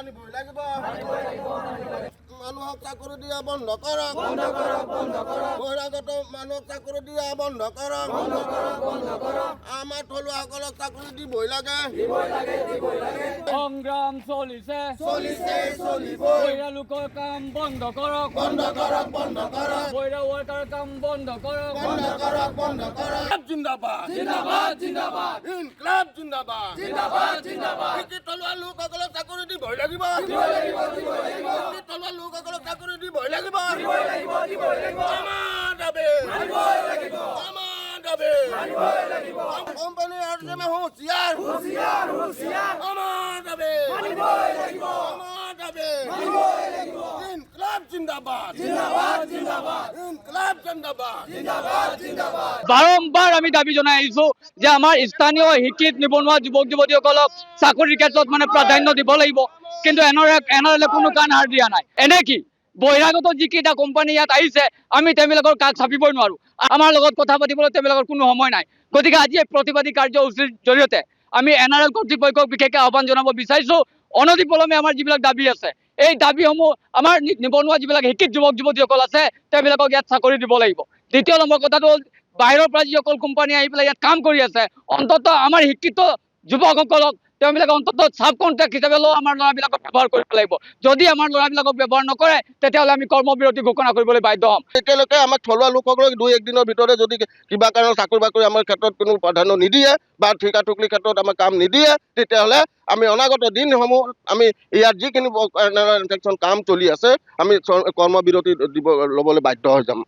মানিবই লাগিব মানুহক চাকৰি দিয়া বন্ধ কৰক বহিৰাগত মানুহক চাকৰি দিয়া বন্ধ কৰক আমাৰ থলুৱাসকলক চাকৰি দিবই লাগে সংগ্ৰাম চলিছে বহিৰা লোকৰ কাম বন্ধ কৰক বহিৰা ৱৰ্কাৰ কাম বন্ধ কৰক জিন্দাবাদ ইনকলাব জিন্দাবাদ থলুৱা লোকসকলক চাকৰি দিবই লাগিব থলুৱা লোকসকলক চাকৰি দিবই লাগিব আমাৰ দাবী কোম্পানী আৰ্জমে হুঁচিয়াৰ আমাৰ দাবী ইনকলাব জিন্দাবাদ ইনকলাব জিন্দাবাদ বাৰম্বাৰ আমি দাবী জনাই আহিছো যে আমাৰ স্থানীয় শিক্ষিত নিবনুৱা যুৱক যুৱতীসকলক চাকৰিৰ ক্ষেত্ৰত প্ৰাধান্য দিব লাগিব কিন্তু এনআৰএলে কোনো কাণ সাৰ দিয়া নাই এনে কি বহিৰাগত যিকেইটা কোম্পানী ইয়াত আহিছে আমি তেওঁলোকৰ কাষ চাপিবই নোৱাৰো আমাৰ লগত কথা পাতিবলৈ তেওঁলোকৰ কোনো সময় নাই গতিকে আজি এই প্ৰতিবাদী কাৰ্যসূচীৰ জৰিয়তে আমি এনআৰএল কৰ্তৃপক্ষক বিশেষকৈ আহ্বান জনাব বিচাৰিছো অনতিপলমে আমাৰ যিবিলাক দাবী আছে এই দাবীসমূহ আমাৰ নিবনুৱা যিবিলাক শিক্ষিত যুৱক যুৱতীসকল আছে তেওঁলোকক ইয়াত চাকৰি দিব লাগিব দ্বিতীয় নম্বৰ কথাটো হ'ল বাহিৰৰ পৰা যিসকল কোম্পানী আহি পেলাই ইয়াত কাম কৰি আছে অন্ততঃ আমাৰ শিক্ষিত যুৱকসকলক তেওঁলোকে অন্ততঃ সাব কন্ট্ৰাক্ট হিচাপে লৈ আমাৰ ল'ৰাবিলাকক ব্যৱহাৰ কৰিব লাগিব যদি আমাৰ ল'ৰাবিলাকক ব্যৱহাৰ নকৰে তেতিয়াহ'লে আমি কৰ্মবিৰতি ঘোষণা কৰিবলৈ বাধ্য হ'ম এতিয়ালৈকে আমাক থলুৱা লোকসকলক 2-1 দিনৰ ভিতৰতে যদি কিবা কাৰণত চাকৰি বাকৰি আমাৰ ক্ষেত্ৰত কোনো প্ৰাধান্য নিদিয়ে বা ঠিকা টুকলিৰ ক্ষেত্ৰত আমাৰ কাম নিদিয়ে তেতিয়াহ'লে আমি অনাগত দিনসমূহ আমি ইয়াত যিখিনি কাম চলি আছে আমি কৰ্মবিৰতি ল'বলৈ বাধ্য হৈ যাম